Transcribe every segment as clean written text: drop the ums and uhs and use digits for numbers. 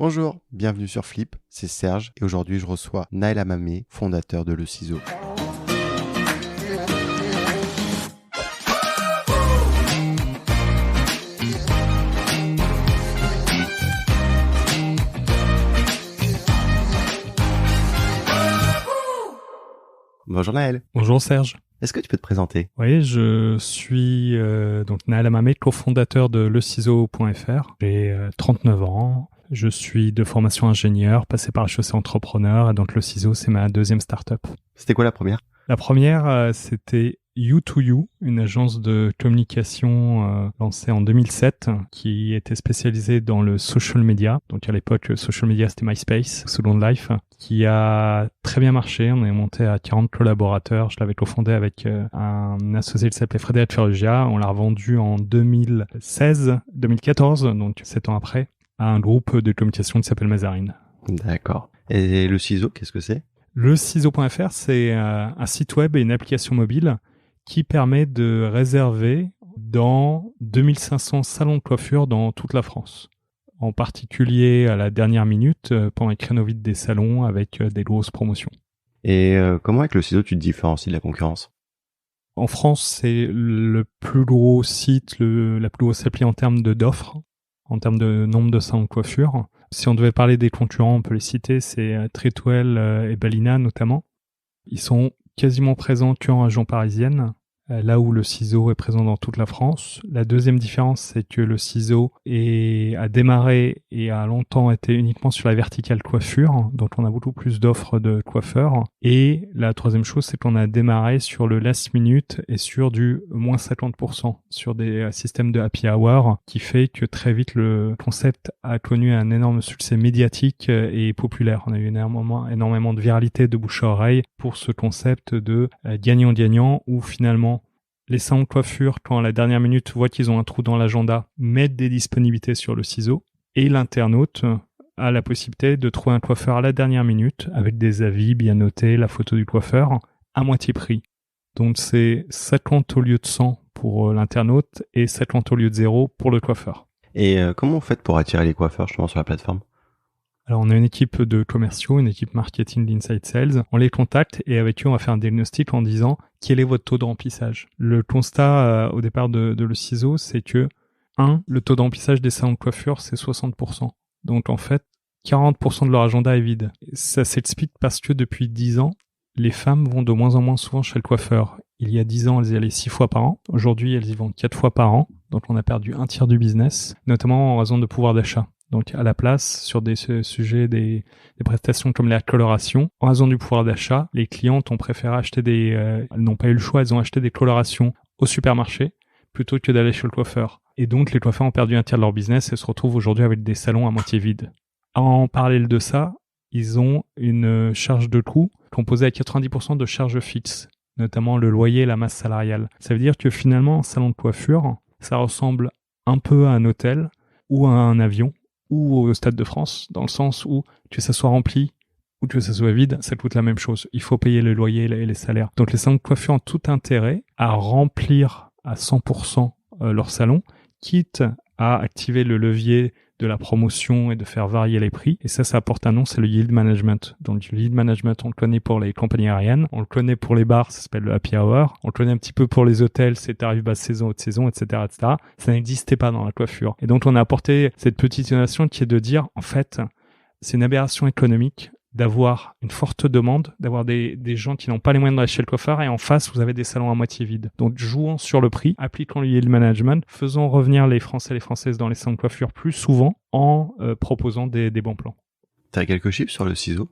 Bonjour, bienvenue sur Flip, c'est Serge et aujourd'hui je reçois Naël Amamé, fondateur de Le Ciseau. Bonjour Naël. Bonjour Serge. Est-ce que tu peux te présenter ? Oui, je suis donc Naël Amamé, cofondateur de leciseau.fr. J'ai 39 ans. Je suis de formation ingénieur, passé par HEC entrepreneur, et donc Le Ciseau, c'est ma deuxième start-up. C'était quoi la première ? La première, c'était You2You, une agence de communication lancée en 2007, qui était spécialisée dans le social media. Donc à l'époque, le social media, c'était MySpace, Second Life, qui a très bien marché. On est monté à 40 collaborateurs. Je l'avais cofondé avec un associé qui s'appelait Frédéric Ferrugia. On l'a revendu en 2014, donc 7 ans après, à un groupe de communication qui s'appelle Mazarine. D'accord. Et Le Ciseau, qu'est-ce que c'est ? Le ciseau.fr, c'est un site web et une application mobile qui permet de réserver dans 2500 salons de coiffure dans toute la France. En particulier à la dernière minute, pendant les créneaux vides des salons avec des grosses promotions. Et comment avec Le Ciseau tu te différencies de la concurrence ? En France, c'est le plus gros site, la plus grosse appli en termes d'offres, en termes de nombre de salons de coiffure. Si on devait parler des concurrents, on peut les citer, c'est Treatwell et Balina notamment. Ils sont quasiment présents qu'en région parisienne, là où Le Ciseau est présent dans toute la France. La deuxième différence, c'est que Le Ciseau a démarré et a longtemps été uniquement sur la verticale coiffure, donc on a beaucoup plus d'offres de coiffeurs. Et la troisième chose, c'est qu'on a démarré sur le last minute et sur du moins 50%, sur des systèmes de happy hour, qui fait que très vite le concept a connu un énorme succès médiatique et populaire. On a eu énormément de viralité de bouche à oreille pour ce concept de gagnant-gagnant, où finalement les salons de coiffure, quand à la dernière minute voient qu'ils ont un trou dans l'agenda, mettent des disponibilités sur Le Ciseau, et l'internaute a la possibilité de trouver un coiffeur à la dernière minute avec des avis bien notés, la photo du coiffeur, à moitié prix. Donc c'est 50 au lieu de 100 pour l'internaute et 50 au lieu de 0 pour le coiffeur. Et comment vous faites pour attirer les coiffeurs justement sur la plateforme ? Alors, on a une équipe de commerciaux, une équipe marketing d'inside sales. On les contacte et avec eux, on va faire un diagnostic en disant quel est votre taux de remplissage. Le constat au départ de Le Ciseau, c'est que le taux de remplissage des salons de coiffure, c'est 60%. Donc, en fait, 40% de leur agenda est vide. Ça s'explique parce que depuis 10 ans, les femmes vont de moins en moins souvent chez le coiffeur. Il y a 10 ans, elles y allaient 6 fois par an. Aujourd'hui, elles y vont 4 fois par an. Donc, on a perdu un tiers du business, notamment en raison de pouvoir d'achat. Donc, à la place, sur des sujets, des prestations comme la coloration, en raison du pouvoir d'achat, les clientes ont préféré acheter elles n'ont pas eu le choix, elles ont acheté des colorations au supermarché plutôt que d'aller chez le coiffeur. Et donc, les coiffeurs ont perdu un tiers de leur business et se retrouvent aujourd'hui avec des salons à moitié vides. En parallèle de ça, ils ont une charge de coût composée à 90% de charges fixes, notamment le loyer et la masse salariale. Ça veut dire que finalement, un salon de coiffure, ça ressemble un peu à un hôtel ou à un avion, ou au Stade de France, dans le sens où que ça soit rempli ou que ça soit vide, ça coûte la même chose. Il faut payer le loyer et les salaires. Donc les salons de coiffure ont tout intérêt à remplir à 100% leur salon, quitte à activer le levier de la promotion et de faire varier les prix. Et ça apporte un nom, c'est le yield management. Donc le yield management, on le connaît pour les compagnies aériennes, on le connaît pour les bars, ça s'appelle le happy hour, on le connaît un petit peu pour les hôtels, c'est tarif basse saison, haute saison, etc., etc. Ça n'existait pas dans la coiffure. Et donc on a apporté cette petite innovation qui est de dire, en fait, c'est une aberration économique d'avoir une forte demande, d'avoir des gens qui n'ont pas les moyens d'aller chez le coiffeur, et en face, vous avez des salons à moitié vides. Donc, jouons sur le prix, appliquons le yield management, faisons revenir les Français et les Françaises dans les salons de coiffure plus souvent en proposant des bons plans. T'as quelques chiffres sur Le Ciseau ?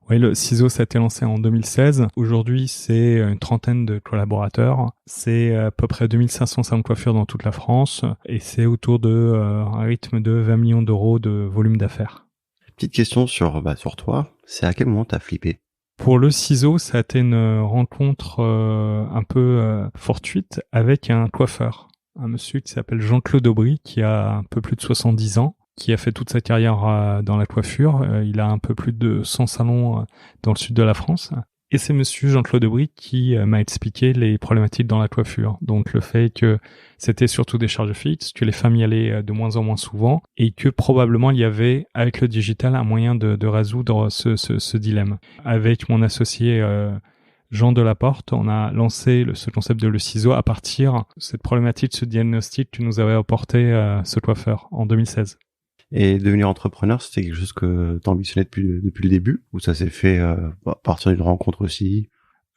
Oui, Le Ciseau, ça a été lancé en 2016. Aujourd'hui, c'est une trentaine de collaborateurs. C'est à peu près 2500 salons de coiffure dans toute la France, et c'est autour de un rythme de 20 millions d'euros de volume d'affaires. Petite question sur toi, c'est à quel moment t'as flippé ? Pour Le Ciseau, ça a été une rencontre un peu fortuite avec un coiffeur, un monsieur qui s'appelle Jean-Claude Aubry, qui a un peu plus de 70 ans, qui a fait toute sa carrière dans la coiffure. Il a un peu plus de 100 salons dans le sud de la France. Et c'est monsieur Jean-Claude Debris qui m'a expliqué les problématiques dans la coiffure. Donc le fait que c'était surtout des charges fixes, que les femmes y allaient de moins en moins souvent et que probablement il y avait avec le digital un moyen de résoudre ce dilemme. Avec mon associé Jean Delaporte, on a lancé ce concept de le ciseau à partir de cette problématique, ce diagnostic que nous avait apporté ce coiffeur en 2016. Et devenir entrepreneur, c'était quelque chose que t'ambitionnais depuis le début, ou ça s'est fait à partir d'une rencontre aussi?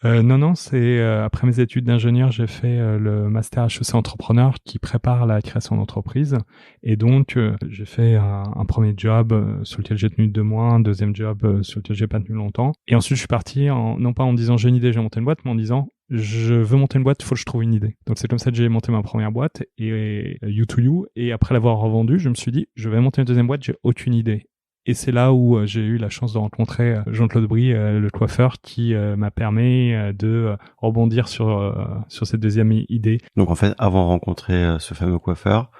Non, c'est après mes études d'ingénieur, j'ai fait le master HEC entrepreneur qui prépare la création d'entreprise. Et donc, j'ai fait un premier job sur lequel j'ai tenu 2 mois, un deuxième job sur lequel j'ai pas tenu longtemps. Et ensuite, je suis parti non pas en disant j'ai une idée, j'ai monté une boîte, mais en disant je veux monter une boîte, il faut que je trouve une idée. Donc c'est comme ça que j'ai monté ma première boîte, et You2You. Et après l'avoir revendue, je me suis dit je vais monter une deuxième boîte, j'ai aucune idée. Et c'est là où j'ai eu la chance de rencontrer Jean-Claude Debris, le coiffeur, qui m'a permis de rebondir sur cette deuxième idée. Donc en fait, avant de rencontrer ce fameux coiffeur,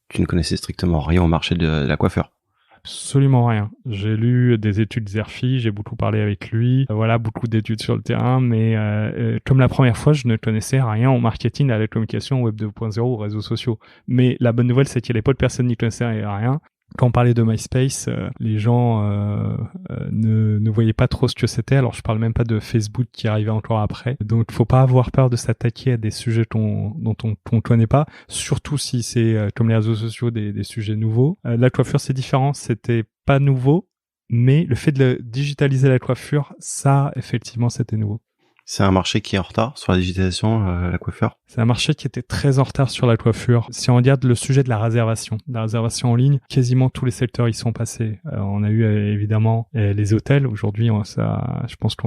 tu ne connaissais strictement rien au marché de la coiffure? Absolument rien. J'ai lu des études Zerfi, j'ai beaucoup parlé avec lui, voilà, beaucoup d'études sur le terrain, mais comme la première fois, je ne connaissais rien au marketing, à la communication, au Web 2.0, aux réseaux sociaux. Mais la bonne nouvelle, c'est qu'à l'époque, personne n'y connaissait rien. Quand on parlait de MySpace, les gens ne voyaient pas trop ce que c'était. Alors, je parle même pas de Facebook qui arrivait encore après. Donc, faut pas avoir peur de s'attaquer à des sujets dont on connaît pas, surtout si c'est comme les réseaux sociaux des sujets nouveaux. La coiffure, c'est différent. C'était pas nouveau, mais le fait de digitaliser la coiffure, ça, effectivement, c'était nouveau. C'est un marché qui est en retard sur la digitalisation, la coiffure? C'est un marché qui était très en retard sur la coiffure. Si on regarde le sujet de la réservation en ligne, quasiment tous les secteurs y sont passés. On a eu évidemment les hôtels. Aujourd'hui, je pense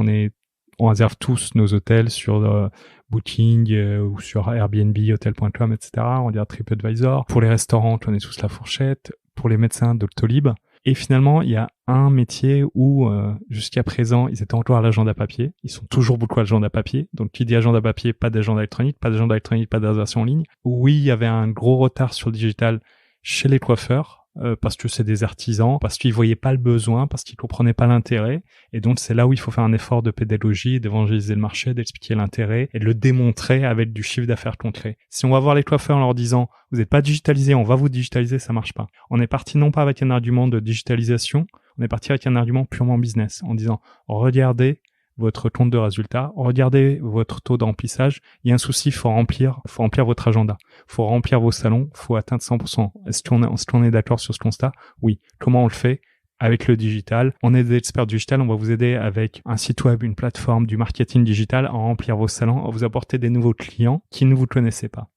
on réserve tous nos hôtels sur Booking ou sur Airbnb, Hotel.com, etc. On regarde TripAdvisor. Pour les restaurants, on connaît tous La Fourchette. Pour les médecins, Doctolib. Et finalement, il y a un métier où jusqu'à présent, ils étaient encore à l'agenda papier. Ils sont toujours beaucoup à l'agenda papier. Donc, qui dit agenda papier, pas d'agenda électronique, pas d'agenda électronique, pas de réservation en ligne. Oui, il y avait un gros retard sur le digital chez les coiffeurs, parce que c'est des artisans, parce qu'ils voyaient pas le besoin, parce qu'ils comprenaient pas l'intérêt. Et donc, c'est là où il faut faire un effort de pédagogie, d'évangéliser le marché, d'expliquer l'intérêt et de le démontrer avec du chiffre d'affaires concret. Si on va voir les coiffeurs en leur disant « Vous n'êtes pas digitalisé, on va vous digitaliser », ça marche pas. On est parti non pas avec un argument de digitalisation, on est parti avec un argument purement business, en disant « Regardez votre compte de résultats, regardez votre taux d'emplissage, il y a un souci, faut remplir votre agenda, faut remplir vos salons, faut atteindre 100%. Est-ce qu'on est d'accord sur ce constat? Oui. Comment on le fait? Avec le digital. On est des experts digital, on va vous aider avec un site web, une plateforme, du marketing digital à remplir vos salons, à vous apporter des nouveaux clients qui ne vous connaissaient pas.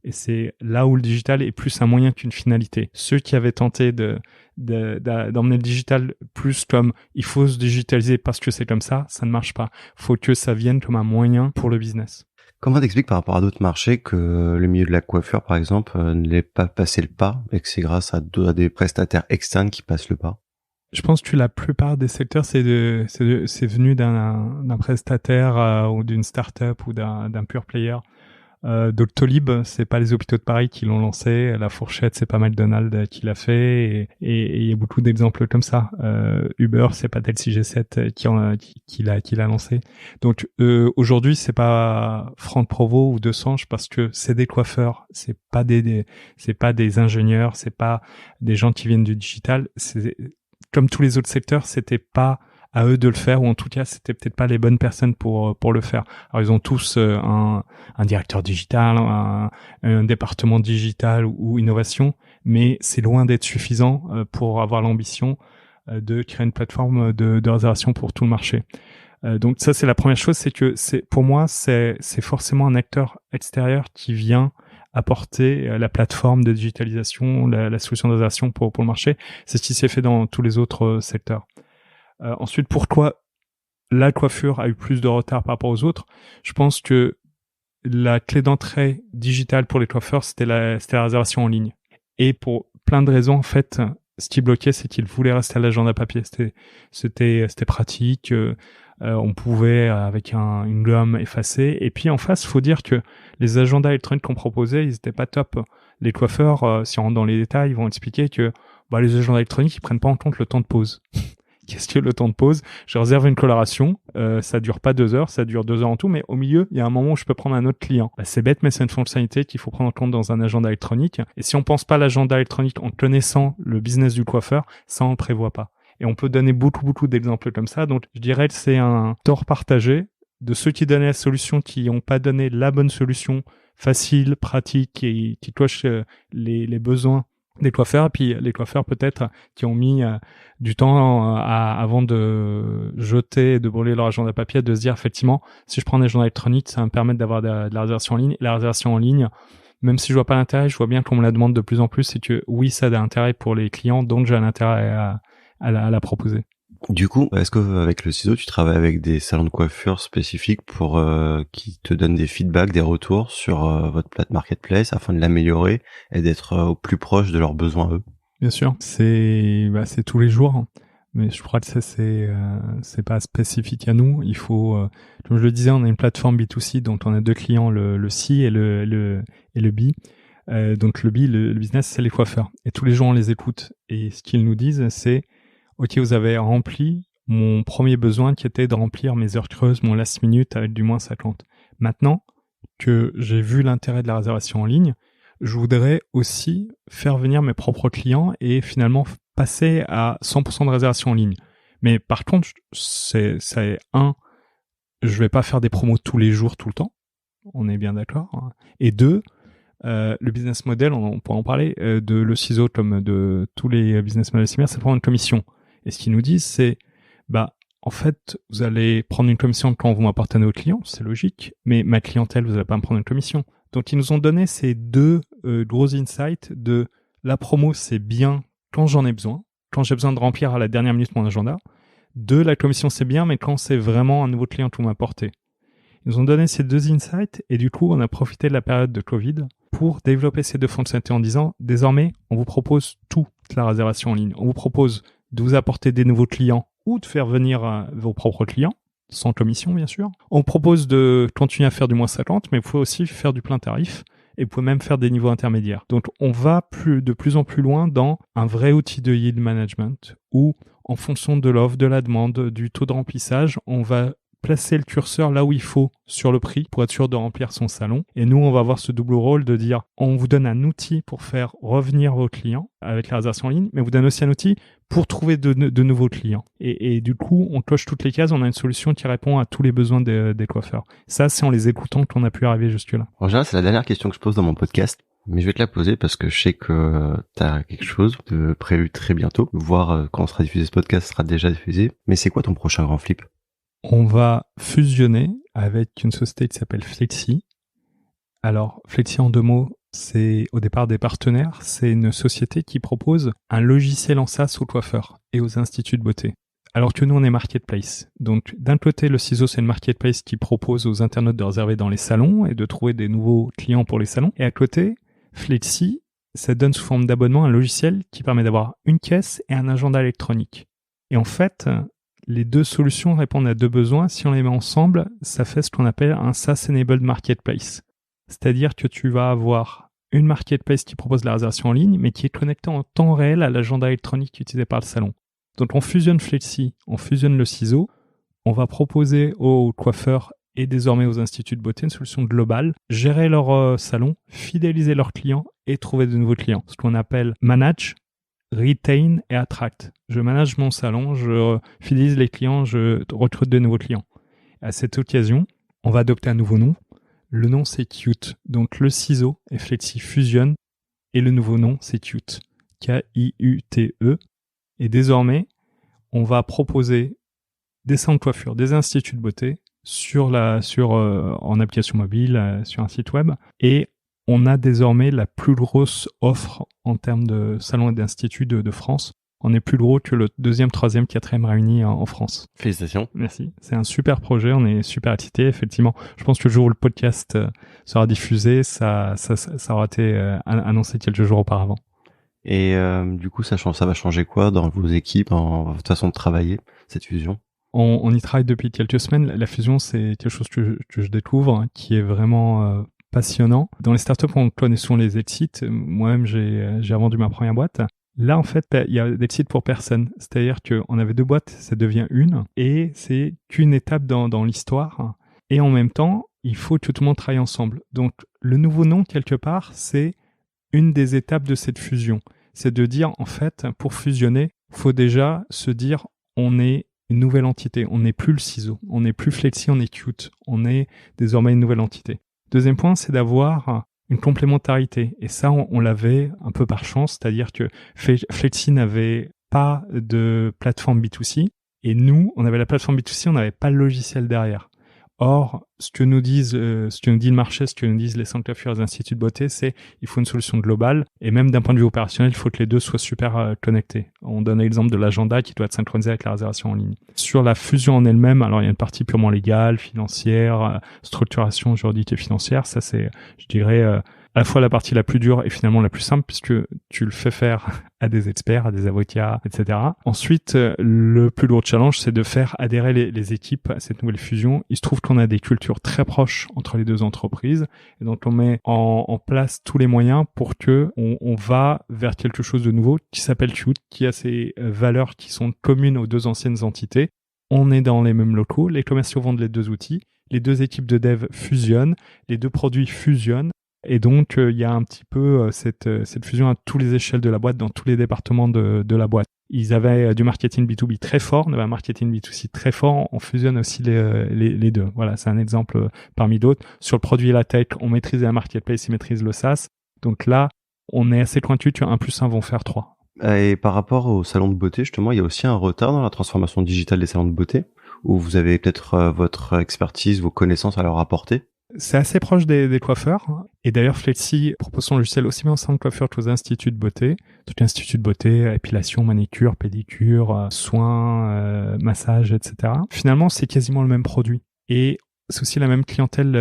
Et c'est là où le digital est plus un moyen qu'une finalité. Ceux qui avaient tenté d'emmener le digital plus comme il faut se digitaliser parce que c'est comme ça ne marche pas. Faut que ça vienne comme un moyen pour le business. Comment t'expliques par rapport à d'autres marchés que le milieu de la coiffure, par exemple, ne l'ait pas passé le pas et que c'est grâce à des prestataires externes qui passent le pas? Je pense que la plupart des secteurs, c'est venu d'un prestataire ou d'une start-up ou d'un pure player. Doctolib, c'est pas les hôpitaux de Paris qui l'ont lancé. La Fourchette, c'est pas McDonald's qui l'a fait. Et il y a beaucoup d'exemples comme ça. Uber, c'est pas Taxi G7 qui l'a lancé. Donc aujourd'hui, c'est pas Franck Provost ou Desange parce que c'est des coiffeurs. C'est pas des ingénieurs. C'est pas des gens qui viennent du digital. C'est comme tous les autres secteurs, c'était pas à eux de le faire, ou en tout cas, c'était peut-être pas les bonnes personnes pour le faire. Alors, ils ont tous un directeur digital, un département digital ou innovation, mais c'est loin d'être suffisant pour avoir l'ambition de créer une plateforme de réservation pour tout le marché. Donc ça, c'est la première chose, c'est que pour moi, c'est forcément un acteur extérieur qui vient apporter la plateforme de digitalisation, la solution de réservation pour le marché. C'est ce qui s'est fait dans tous les autres secteurs. Ensuite, pourquoi la coiffure a eu plus de retard par rapport aux autres? Je pense que la clé d'entrée digitale pour les coiffeurs, c'était la réservation en ligne. Et pour plein de raisons, en fait, ce qui bloquait, c'est qu'ils voulaient rester à l'agenda papier. C'était pratique. On pouvait, avec une gomme, effacer. Et puis, en face, faut dire que les agendas électroniques qu'on proposait, ils étaient pas top. Les coiffeurs, si on rentre dans les détails, ils vont expliquer que les agendas électroniques, ils prennent pas en compte le temps de pause. qu'est-ce que le temps de pause? Je réserve une coloration, ça dure pas 2 heures, ça dure 2 heures en tout, mais au milieu, il y a un moment où je peux prendre un autre client. Bah, c'est bête, mais c'est une fonctionnalité qu'il faut prendre en compte dans un agenda électronique. Et si on pense pas à l'agenda électronique en connaissant le business du coiffeur, ça on le prévoit pas. Et on peut donner beaucoup d'exemples comme ça. Donc, je dirais que c'est un tort partagé de ceux qui donnaient la solution, qui n'ont pas donné la bonne solution facile, pratique et qui coche les besoins des coiffeurs, et puis les coiffeurs peut-être qui ont mis du temps avant de jeter et de brûler leur agenda papier, de se dire effectivement, si je prends un agenda électronique, ça va me permettre d'avoir de la réservation en ligne. La réservation en ligne, même si je vois pas l'intérêt, je vois bien qu'on me la demande de plus en plus, c'est que oui, ça a de l'intérêt pour les clients, donc j'ai un intérêt à la proposer. Du coup, est-ce que avec le ciseau, tu travailles avec des salons de coiffure spécifiques pour qui te donnent des feedbacks, des retours sur votre plate marketplace afin de l'améliorer et d'être au plus proche de leurs besoins eux? Bien sûr, c'est tous les jours, hein. Mais je crois que ça c'est pas spécifique à nous. Il faut, comme je le disais, on a une plateforme B2C, donc on a 2 clients, le C et le B. Donc le B, le business, c'est les coiffeurs. Et tous les jours on les écoute. Et ce qu'ils nous disent, c'est OK, vous avez rempli mon premier besoin qui était de remplir mes heures creuses, mon last minute avec du moins 50. Maintenant que j'ai vu l'intérêt de la réservation en ligne, je voudrais aussi faire venir mes propres clients et finalement passer à 100% de réservation en ligne. Mais par contre, je vais pas faire des promos tous les jours, tout le temps. On est bien d'accord. Hein. Et 2, le business model, on pourra en parler, de le ciseau comme de tous les business models similaires, c'est de prendre une commission. Et ce qu'ils nous disent, c'est, en fait, vous allez prendre une commission quand vous m'apportez à nos clients, c'est logique, mais ma clientèle, vous n'allez pas me prendre une commission. Donc, ils nous ont donné ces 2 gros insights de la promo, c'est bien quand j'en ai besoin, quand j'ai besoin de remplir à la dernière minute mon agenda. 2, la commission, c'est bien, mais quand c'est vraiment un nouveau client que vous m'apportez. Ils nous ont donné ces 2 insights et du coup, on a profité de la période de Covid pour développer ces 2 fonctionnalités en disant, désormais, on vous propose toute la réservation en ligne. On vous propose de vous apporter des nouveaux clients ou de faire venir vos propres clients, sans commission bien sûr. On propose de continuer à faire du moins 50, mais vous pouvez aussi faire du plein tarif et vous pouvez même faire des niveaux intermédiaires. Donc on va de plus en plus loin dans un vrai outil de yield management où en fonction de l'offre, de la demande, du taux de remplissage, on va placer le curseur là où il faut sur le prix pour être sûr de remplir son salon. Et nous, on va avoir ce double rôle de dire, on vous donne un outil pour faire revenir vos clients avec la réservation en ligne, mais on vous donne aussi un outil pour trouver de nouveaux clients. Et du coup, on coche toutes les cases, on a une solution qui répond à tous les besoins des coiffeurs. Ça, c'est en les écoutant qu'on a pu arriver jusque-là. En général, c'est la dernière question que je pose dans mon podcast, mais je vais te la poser parce que je sais que t'as quelque chose de prévu très bientôt, voire quand sera diffusé ce podcast, sera déjà diffusé. Mais c'est quoi ton prochain grand flip? On va fusionner avec une société qui s'appelle Flexi. Alors, Flexi en 2 mots, c'est au départ des partenaires. C'est une société qui propose un logiciel en SaaS aux coiffeurs et aux instituts de beauté. Alors que nous, on est marketplace. Donc, d'un côté, le ciseau, c'est une marketplace qui propose aux internautes de réserver dans les salons et de trouver des nouveaux clients pour les salons. Et à côté, Flexi, ça donne sous forme d'abonnement un logiciel qui permet d'avoir une caisse et un agenda électronique. Et en fait, les 2 solutions répondent à 2 besoins. Si on les met ensemble, ça fait ce qu'on appelle un SaaS-enabled marketplace. C'est-à-dire que tu vas avoir une marketplace qui propose la réservation en ligne, mais qui est connectée en temps réel à l'agenda électronique utilisé par le salon. Donc on fusionne Flexi, on fusionne le ciseau, on va proposer aux coiffeurs et désormais aux instituts de beauté une solution globale, gérer leur salon, fidéliser leurs clients et trouver de nouveaux clients. Ce qu'on appelle manage, retain et attract. Je manage mon salon, je fidélise les clients, je recrute de nouveaux clients. À cette occasion, on va adopter un nouveau nom. Le nom, c'est Qute. Donc, le ciseau et Flexi fusionnent et le nouveau nom, c'est Qute. K-I-U-T-E. Et désormais, on va proposer des salons de coiffure, des instituts de beauté en application mobile, sur un site web. Et on a désormais la plus grosse offre en termes de salons et d'instituts de France. On est plus gros que le 2e, 3e, 4e réunis en France. Félicitations. Merci. C'est un super projet. On est super excités. Effectivement, je pense que le jour où le podcast sera diffusé, ça aura été annoncé quelques jours auparavant. Et du coup, ça va changer quoi dans vos équipes, dans votre façon de travailler, cette fusion? On y travaille depuis quelques semaines. La fusion, c'est quelque chose que je découvre, qui est vraiment passionnant. Dans les startups, on connaît souvent les exits. Moi-même, j'ai vendu ma première boîte. Là, en fait, il y a des sites pour personne. C'est-à-dire qu'on avait 2 boîtes, ça devient une, et c'est qu'une étape dans l'histoire. Et en même temps, il faut que tout le monde travaille ensemble. Donc, le nouveau nom, quelque part, c'est une des étapes de cette fusion. C'est de dire, en fait, pour fusionner, il faut déjà se dire, on est une nouvelle entité. On n'est plus le ciseau. On n'est plus Flexi, on est Qt. On est désormais une nouvelle entité. Deuxième point, c'est d'avoir une complémentarité. Et ça, on l'avait un peu par chance, c'est-à-dire que Flexi n'avait pas de plateforme B2C, et nous, on avait la plateforme B2C, on n'avait pas le logiciel derrière. Or, ce que nous dit le marché, ce que nous disent les centres de coiffure et les instituts de beauté, c'est il faut une solution globale, et même d'un point de vue opérationnel, il faut que les deux soient super connectés. On donne l'exemple de l'agenda qui doit être synchronisé avec la réservation en ligne. Sur la fusion en elle-même, alors il y a une partie purement légale, financière, structuration juridique et financière. Ça, c'est, je dirais, à la fois la partie la plus dure et finalement la plus simple, puisque tu le fais faire à des experts, à des avocats, etc. Ensuite, le plus lourd challenge, c'est de faire adhérer les équipes à cette nouvelle fusion. Il se trouve qu'on a des cultures très proches entre les deux entreprises, et donc on met en place tous les moyens pour que on va vers quelque chose de nouveau qui s'appelle Qt, qui a ces valeurs qui sont communes aux deux anciennes entités. On est dans les mêmes locaux, les commerciaux vendent les deux outils, les deux équipes de dev fusionnent, les deux produits fusionnent. Et donc, il y a un petit peu cette fusion à toutes les échelles de la boîte, dans tous les départements de la boîte. Ils avaient du marketing B2B très fort, on avait un marketing B2C très fort, on fusionne aussi les deux. Voilà, c'est un exemple parmi d'autres. Sur le produit et la tech, on maîtrise la marketplace, ils maîtrisent le SaaS. Donc là, on est assez pointu, 1 + 1 vont faire 3. Et par rapport au salon de beauté, justement, il y a aussi un retard dans la transformation digitale des salons de beauté, où vous avez peut-être votre expertise, vos connaissances à leur apporter. C'est assez proche des coiffeurs. Et d'ailleurs, Flexi propose son logiciel aussi bien au salon de coiffure qu'aux instituts de beauté. Tout institut de beauté, épilation, manicure, pédicure, soins, massage, etc. Finalement, c'est quasiment le même produit. Et c'est aussi la même clientèle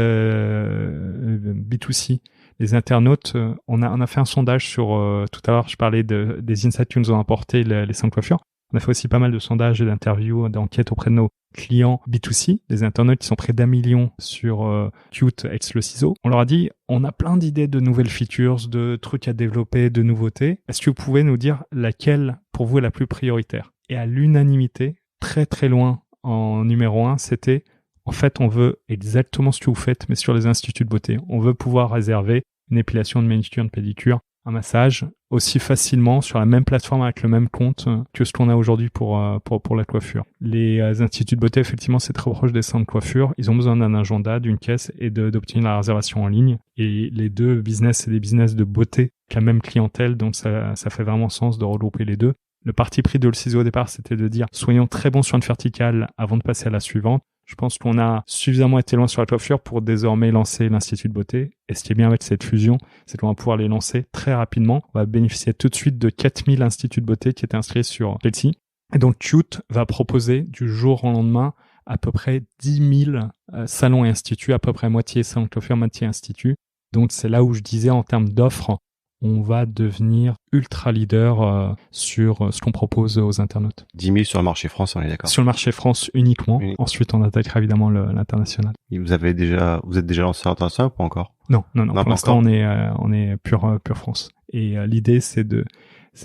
B2C. Les internautes, on a fait un sondage sur... tout à l'heure, je parlais des insights que nous ont apporté les salons de coiffure. On a fait aussi pas mal de sondages et d'interviews, d'enquêtes auprès de nos clients B2C, des internautes qui sont près d'1 million sur Qt ex le ciseau. On leur a dit, on a plein d'idées de nouvelles features, de trucs à développer, de nouveautés. Est-ce que vous pouvez nous dire laquelle, pour vous, est la plus prioritaire? Et à l'unanimité, très très loin en numéro 1, c'était, en fait, on veut exactement ce que vous faites, mais sur les instituts de beauté. On veut pouvoir réserver une épilation, une manicure, une pédicure, un massage aussi facilement sur la même plateforme avec le même compte que ce qu'on a aujourd'hui pour la coiffure. Les instituts de beauté, effectivement, c'est très proche des centres de coiffure. Ils ont besoin d'un agenda, d'une caisse et d'obtenir la réservation en ligne. Et les deux business, c'est des business de beauté, avec la même clientèle, donc ça fait vraiment sens de regrouper les deux. Le parti pris de le ciseau au départ, c'était de dire soyons très bons sur une verticale avant de passer à la suivante. Je pense qu'on a suffisamment été loin sur la coiffure pour désormais lancer l'Institut de beauté. Et ce qui est bien avec cette fusion, c'est qu'on va pouvoir les lancer très rapidement. On va bénéficier tout de suite de 4000 instituts de beauté qui étaient inscrits sur Flexi. Et donc Qt va proposer du jour au lendemain à peu près 10 000 salons et instituts, à peu près moitié salons de coiffure, moitié instituts. Donc c'est là où je disais en termes d'offres, on va devenir ultra leader sur ce qu'on propose aux internautes. 10 000 sur le marché France, on est d'accord. Sur le marché France uniquement. Oui. Ensuite, on attaquera évidemment l'international. Et vous êtes déjà lancé à l'international ou pas encore? Non. Pour l'instant, on est pure France. Et l'idée, c'est de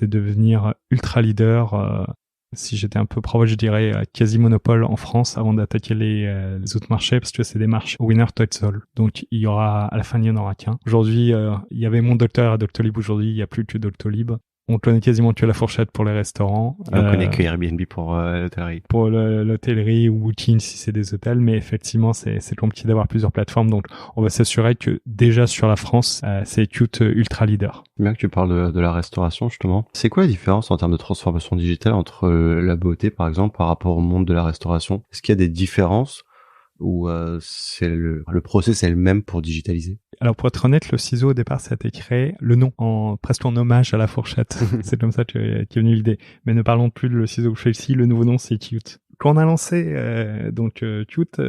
devenir ultra leader. Si j'étais un peu proche, je dirais quasi monopole en France avant d'attaquer les autres marchés, parce que c'est des marches winner takes all. Donc il y aura, à la fin, il n'y en aura qu'un. Aujourd'hui, il y avait Mon Docteur à Doctolib. Aujourd'hui, il n'y a plus que Doctolib. On connaît quasiment que la fourchette pour les restaurants. Et on connaît que Airbnb pour l'hôtellerie. Pour l'hôtellerie ou Booking si c'est des hôtels, mais effectivement, c'est compliqué d'avoir plusieurs plateformes. Donc, on va s'assurer que déjà sur la France, c'est Qt ultra leader. Bien que tu parles de la restauration, justement. C'est quoi la différence en termes de transformation digitale entre la beauté, par exemple, par rapport au monde de la restauration? Est-ce qu'il y a des différences ou c'est le process est le même pour digitaliser? Alors pour être honnête, le ciseau au départ ça a été créé, le nom, presque en hommage à la fourchette. C'est comme ça qu'est venue l'idée. Mais ne parlons plus de le ciseau que je fais ici, le nouveau nom c'est Qt. Quand on a lancé Qt,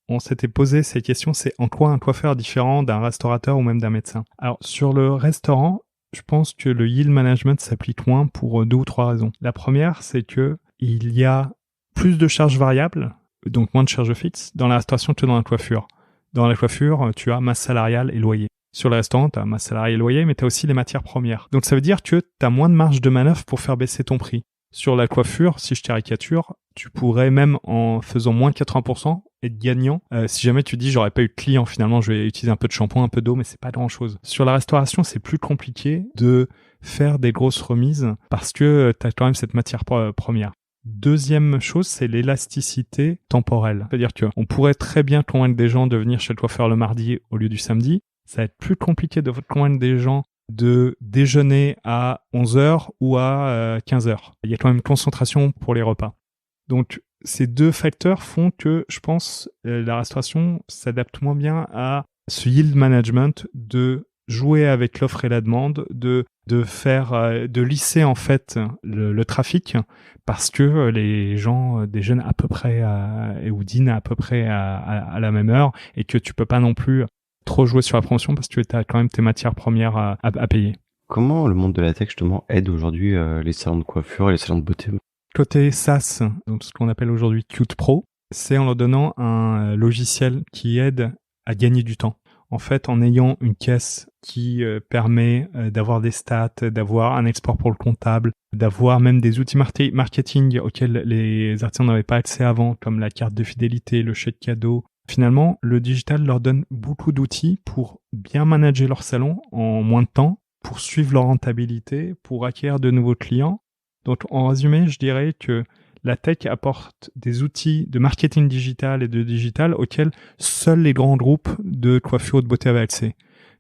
on s'était posé ces questions, c'est en quoi un coiffeur est différent d'un restaurateur ou même d'un médecin. Alors sur le restaurant, je pense que le yield management s'applique moins pour 2 ou 3 raisons. La première, c'est que il y a plus de charges variables, donc moins de charges fixes, dans la restauration que dans la coiffure. Dans la coiffure, tu as masse salariale et loyer. Sur le restaurant, tu as masse salariée et loyer, mais tu as aussi les matières premières. Donc ça veut dire que tu as moins de marge de manœuvre pour faire baisser ton prix. Sur la coiffure, si je caricature, tu pourrais même en faisant moins de 80% être gagnant. Si jamais tu dis j'aurais pas eu de clients, finalement je vais utiliser un peu de shampoing, un peu d'eau, mais c'est pas grand chose. Sur la restauration, c'est plus compliqué de faire des grosses remises parce que tu as quand même cette matière première. Deuxième chose, c'est l'élasticité temporelle. C'est-à-dire qu'on pourrait très bien convaincre des gens de venir chez le coiffeur le mardi au lieu du samedi. Ça va être plus compliqué de convaincre des gens de déjeuner à 11h ou à 15h. Il y a quand même une concentration pour les repas. Donc, ces deux facteurs font que, je pense, la restauration s'adapte moins bien à ce yield management de jouer avec l'offre et la demande, de faire, de lisser en fait le trafic parce que les gens déjeunent à peu près ou dînent à peu près à la même heure et que tu peux pas non plus trop jouer sur la promotion parce que tu as quand même tes matières premières à payer. Comment le monde de la tech justement aide aujourd'hui les salons de coiffure et les salons de beauté? Côté SaaS, donc ce qu'on appelle aujourd'hui Qt Pro, c'est en leur donnant un logiciel qui aide à gagner du temps. En fait, en ayant une caisse qui permet d'avoir des stats, d'avoir un export pour le comptable, d'avoir même des outils marketing auxquels les artisans n'avaient pas accès avant, comme la carte de fidélité, le chèque cadeau. Finalement, le digital leur donne beaucoup d'outils pour bien manager leur salon en moins de temps, pour suivre leur rentabilité, pour acquérir de nouveaux clients. Donc, en résumé, je dirais que la tech apporte des outils de marketing digital et de digital auxquels seuls les grands groupes de coiffure ou de beauté avaient accès.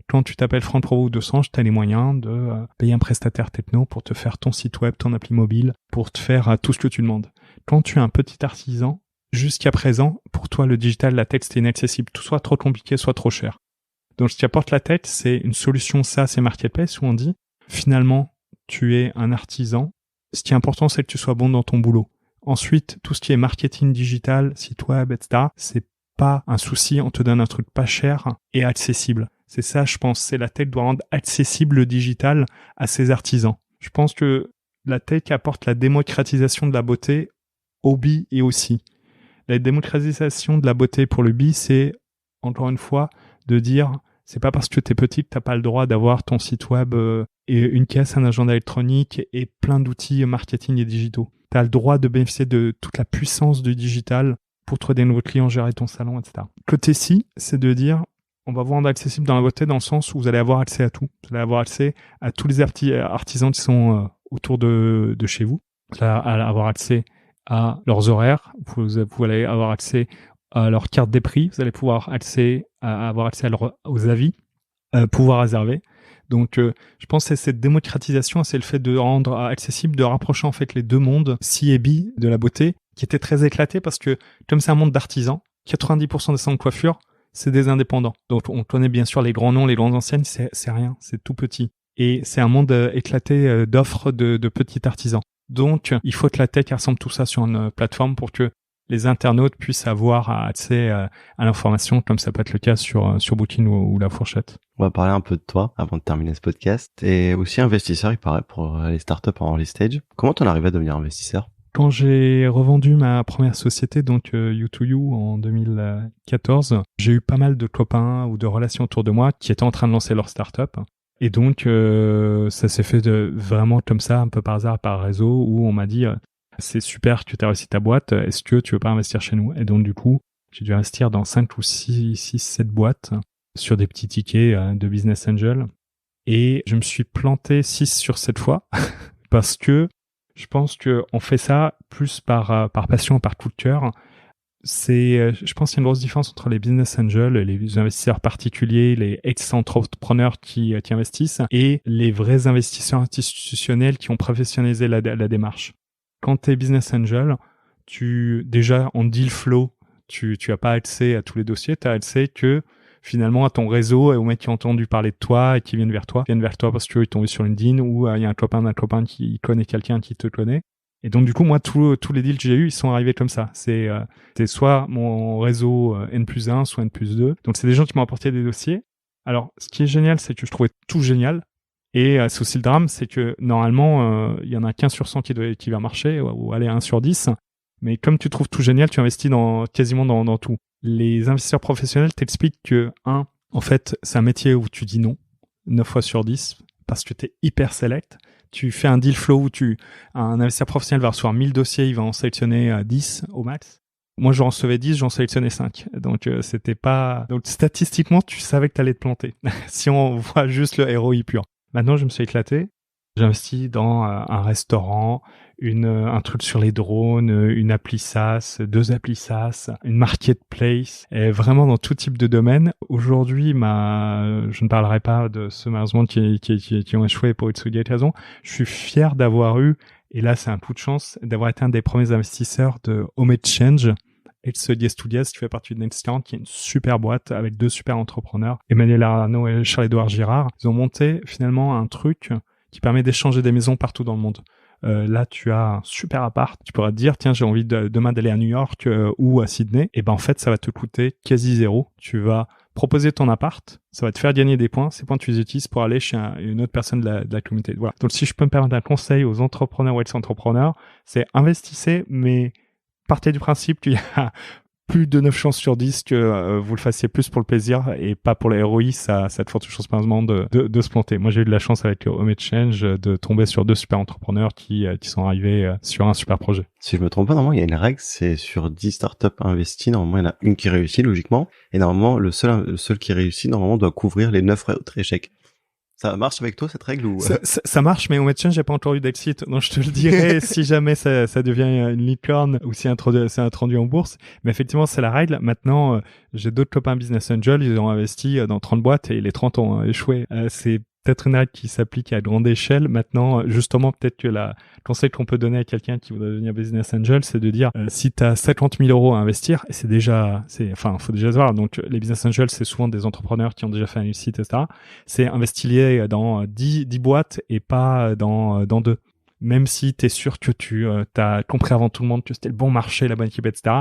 Quand tu t'appelles Franck Provost ou Dosange, tu as les moyens de payer un prestataire techno pour te faire ton site web, ton appli mobile, pour te faire tout ce que tu demandes. Quand tu es un petit artisan, jusqu'à présent, pour toi, le digital, la tech, c'était inaccessible. Tout soit trop compliqué, soit trop cher. Donc, ce qui apporte la tech, c'est une solution SaaS et marketplace où on dit, finalement, tu es un artisan. Ce qui est important, c'est que tu sois bon dans ton boulot. Ensuite, tout ce qui est marketing digital, site web, etc., c'est pas un souci. On te donne un truc pas cher et accessible. C'est ça, je pense. C'est la tech doit rendre accessible le digital à ses artisans. Je pense que la tech apporte la démocratisation de la beauté au B et au C. La démocratisation de la beauté pour le B, c'est, encore une fois, de dire, c'est pas parce que t'es petit que t'as pas le droit d'avoir ton site web et une caisse, un agenda électronique et plein d'outils marketing et digitaux. T'as le droit de bénéficier de toute la puissance du digital pour trouver des nouveaux clients, gérer ton salon, etc. Côté C, c'est de dire, on va vous rendre accessible dans la beauté dans le sens où vous allez avoir accès à tout. Vous allez avoir accès à tous les artisans qui sont autour de chez vous. Vous allez avoir accès à leurs horaires. Vous allez avoir accès à leur carte des prix. Vous allez pouvoir avoir accès aux avis, pouvoir réserver. Donc, je pense que c'est cette démocratisation, c'est le fait de rendre accessible, de rapprocher en fait les deux mondes, C et B, de la beauté, qui était très éclaté parce que comme c'est un monde d'artisans, 90% des salons de coiffure, c'est des indépendants. Donc, on connaît bien sûr les grands noms, les grandes anciennes, c'est rien, c'est tout petit. Et c'est un monde éclaté d'offres de petits artisans. Donc, il faut que la tech rassemble tout ça sur une plateforme pour que les internautes puissent avoir accès à l'information, comme ça peut être le cas sur Booking ou La Fourchette. On va parler un peu de toi avant de terminer ce podcast. Et aussi investisseur, il paraît, pour les startups en early stage. Comment t'en arrives à devenir investisseur? Quand j'ai revendu ma première société, donc U2U en 2014, j'ai eu pas mal de copains ou de relations autour de moi qui étaient en train de lancer leur startup. Et donc, ça s'est fait vraiment comme ça, un peu par hasard, par réseau, où on m'a dit c'est super que tu as réussi ta boîte, est-ce que tu veux pas investir chez nous? Et donc, du coup, j'ai dû investir dans 5 ou 6, 7 boîtes sur des petits tickets de business angel. Et je me suis planté 6 sur 7 fois parce que je pense que on fait ça plus par passion, par coup de cœur. Je pense qu'il y a une grosse différence entre les business angels, les investisseurs particuliers, les ex-entrepreneurs qui investissent et les vrais investisseurs institutionnels qui ont professionnalisé la démarche. Quand tu es business angel, déjà en deal flow, tu as pas accès à tous les dossiers, tu as accès que finalement à ton réseau et aux mecs qui ont entendu parler de toi et qui viennent vers toi parce qu'ils tombent sur LinkedIn ou il y a un copain qui connaît quelqu'un qui te connaît. Et donc du coup, moi, tous les deals que j'ai eus, ils sont arrivés comme ça. C'est soit mon réseau N+1, soit N+2. Donc c'est des gens qui m'ont apporté des dossiers. Alors, ce qui est génial, c'est que je trouvais tout génial. Et c'est aussi le drame, c'est que normalement, il y en a 15 sur 100 qui va marcher, ou aller 1 sur 10. Mais comme tu trouves tout génial, tu investis quasiment dans tout. Les investisseurs professionnels t'expliquent que, En fait, c'est un métier où tu dis non 9 fois sur 10 parce que tu es hyper select. Tu fais un deal flow où un investisseur professionnel va recevoir 1000 dossiers, il va en sélectionner 10 au max. Moi, j'en recevais 10, j'en sélectionnais 5. Donc, c'était pas... Donc, statistiquement, tu savais que t'allais te planter. Si on voit juste le ROI pur. Maintenant, je me suis éclaté. J'investis dans un restaurant, un truc sur les drones, une appli SaaS, 2 applis SaaS, une marketplace, et vraiment dans tout type de domaine. Aujourd'hui, je ne parlerai pas de ceux malheureusement qui ont échoué pour Utsugi et raison. Je suis fier d'avoir eu, et là c'est un coup de chance, d'avoir été un des premiers investisseurs de Home Exchange. Exodius Studios, qui fait partie de Next40, qui est une super boîte avec 2 super entrepreneurs, Emmanuel Arnaud et Charles-Édouard Girard. Ils ont monté finalement un truc qui permet d'échanger des maisons partout dans le monde. Là, tu as un super appart. Tu pourras te dire, tiens, j'ai envie demain d'aller à New York ou à Sydney. Et ben en fait, ça va te coûter quasi zéro. Tu vas proposer ton appart, ça va te faire gagner des points. Ces points, tu les utilises pour aller chez une autre personne de la communauté. Voilà. Donc, si je peux me permettre un conseil aux entrepreneurs ou ex-entrepreneurs, c'est investissez, mais partez du principe qu'il y a plus de 9 chances sur 10 que vous le fassiez plus pour le plaisir et pas pour le ROI, ça a de fortes chances malheureusement de se planter. Moi, j'ai eu de la chance avec Home Exchange de tomber sur 2 super entrepreneurs qui sont arrivés sur un super projet. Si je me trompe pas, normalement, il y a une règle, c'est sur 10 startups investies, normalement, il y en a une qui réussit, logiquement, et normalement, le seul qui réussit, normalement, doit couvrir les 9 autres échecs. Ça marche avec toi, cette règle ou... Ça marche, mais au Exchange, j'ai pas encore eu d'exit. Donc, je te le dirai si jamais ça devient une licorne ou si c'est introduit en bourse. Mais effectivement, c'est la règle. Maintenant, j'ai d'autres copains business angels, ils ont investi dans 30 boîtes et les 30 ont échoué. C'est peut-être une règle qui s'applique à grande échelle. Maintenant, justement, peut-être que le conseil qu'on peut donner à quelqu'un qui voudrait devenir business angel, c'est de dire, si tu as 50 000 euros à investir, et faut déjà savoir. Donc, les business angels, c'est souvent des entrepreneurs qui ont déjà fait un site, etc. C'est investir dans 10 boîtes et pas dans 2. Même si tu es sûr que tu as compris avant tout le monde que c'était le bon marché, la bonne équipe, etc.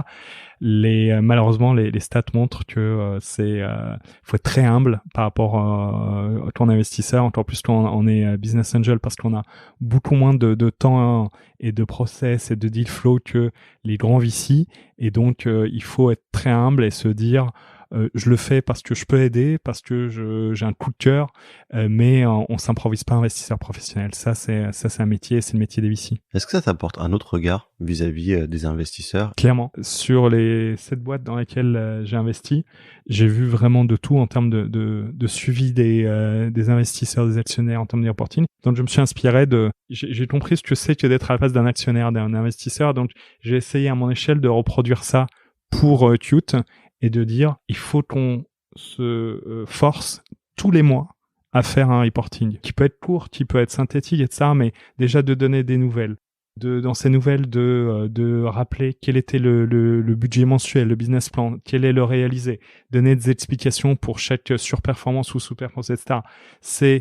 Malheureusement, les stats montrent que faut être très humble par rapport à ton investisseur, encore plus quand on est business angel, parce qu'on a beaucoup moins de temps et de process et de deal flow que les grands VC. Et donc, il faut être très humble et se dire... je le fais parce que je peux aider, parce que j'ai un coup de cœur, mais on s'improvise pas investisseur professionnel. Ça c'est un métier, c'est le métier des VC. Est-ce que ça t'apporte un autre regard vis-à-vis des investisseurs? Clairement, sur les 7 boîtes dans lesquelles j'ai investi, j'ai vu vraiment de tout en termes de suivi des investisseurs, des actionnaires, en termes de reporting. Donc je me suis inspiré j'ai compris ce que c'est que d'être à la place d'un actionnaire, d'un investisseur. Donc j'ai essayé à mon échelle de reproduire ça pour Qute, et de dire, il faut qu'on se force tous les mois à faire un reporting qui peut être court, qui peut être synthétique, etc., mais déjà de donner des nouvelles. Dans ces nouvelles, de rappeler quel était le budget mensuel, le business plan, quel est le réalisé, donner des explications pour chaque surperformance ou sous-performance, etc. Ça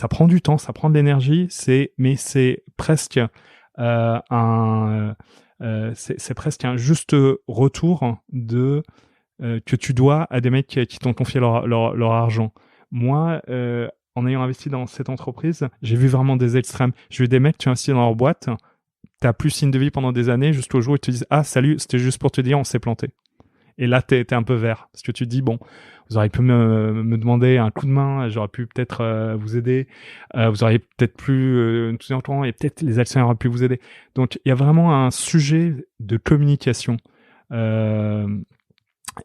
prend du temps, ça prend de l'énergie, mais c'est presque c'est presque un juste retour que tu dois à des mecs qui t'ont confié leur argent. Moi, en ayant investi dans cette entreprise, j'ai vu vraiment des extrêmes. J'ai vu des mecs qui ont investi dans leur boîte, t'as plus signe de vie pendant des années, jusqu'au jour où ils te disent « Ah, salut, c'était juste pour te dire, on s'est planté. » Et là, t'es un peu vert, parce que tu te dis « Bon, vous auriez pu me demander un coup de main, j'aurais pu peut-être vous aider, vous auriez peut-être plus tout en temps, et peut-être les actionnaires auraient pu vous aider. » Donc, il y a vraiment un sujet de communication.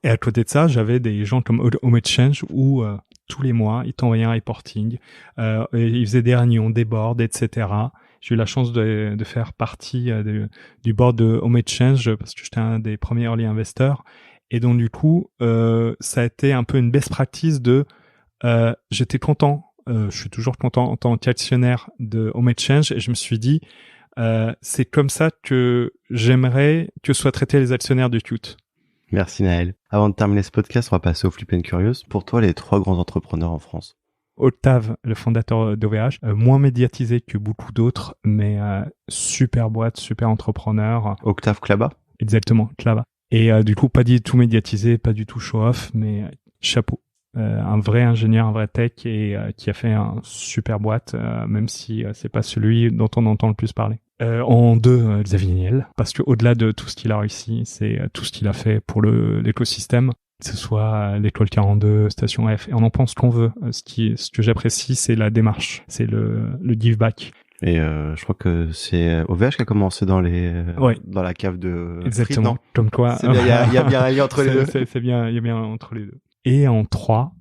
Et à côté de ça, j'avais des gens comme Home Exchange où tous les mois, ils t'envoyaient un reporting, et ils faisaient des réunions, des boards, etc. J'ai eu la chance de faire partie du board de Home Exchange parce que j'étais un des premiers early investors. Et donc du coup, ça a été un peu une best practice j'étais content, je suis toujours content en tant qu'actionnaire de Home Exchange, et je me suis dit, c'est comme ça que j'aimerais que soient traités les actionnaires de Qute. Merci Naël. Avant de terminer ce podcast, on va passer au Flip and Curious. Pour toi, les 3 grands entrepreneurs en France? Octave, le fondateur d'OVH, moins médiatisé que beaucoup d'autres, mais super boîte, super entrepreneur. Octave Klaba? Exactement, Klaba. Et du coup, pas du tout médiatisé, pas du tout show-off, mais chapeau. Un vrai ingénieur, un vrai tech, et qui a fait un super boîte, même si c'est pas celui dont on entend le plus parler. En 2, Xavier Niel, parce que au-delà de tout ce qu'il a réussi, c'est tout ce qu'il a fait pour l'écosystème. Que ce soit l'étoile 42, station F, et on en pense qu'on veut. Ce que j'apprécie, c'est la démarche, c'est le give back. Et je crois que c'est OVH qui a commencé dans la cave de exactement, Frites, non comme quoi. Il y a bien un lien entre les deux. C'est bien, il y a bien entre les deux. Et en 3,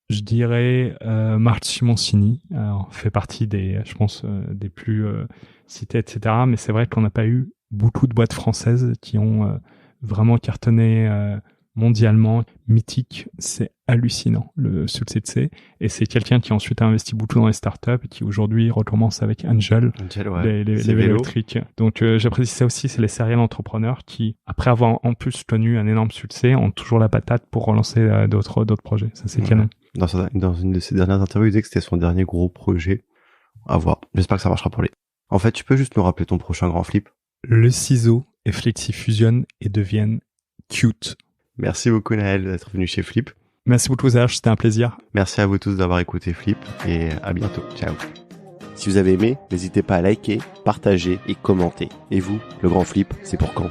je dirais Marc Simoncini fait partie des, je pense, des plus cités, etc. Mais c'est vrai qu'on n'a pas eu beaucoup de boîtes françaises qui ont vraiment cartonné mondialement, mythique. C'est hallucinant le succès de C. Et c'est quelqu'un qui ensuite a investi beaucoup dans les startups et qui aujourd'hui recommence avec Angel, ouais. les vélos électriques. Donc j'apprécie ça aussi, c'est les serial entrepreneurs qui, après avoir en plus connu un énorme succès, ont toujours la patate pour relancer d'autres projets. Ça c'est canon. Dans une de ses dernières interviews, il disait que c'était son dernier gros projet. À voir. J'espère que ça marchera pour lui. En fait, tu peux juste nous rappeler ton prochain grand flip? Le ciseau et Flexi fusionnent et deviennent cute. Merci beaucoup Naël d'être venu chez Flip. Merci beaucoup Serge, c'était un plaisir. Merci à vous tous d'avoir écouté Flip et à bientôt. Ciao. Si vous avez aimé, n'hésitez pas à liker, partager et commenter. Et vous, le grand flip, c'est pour quand ?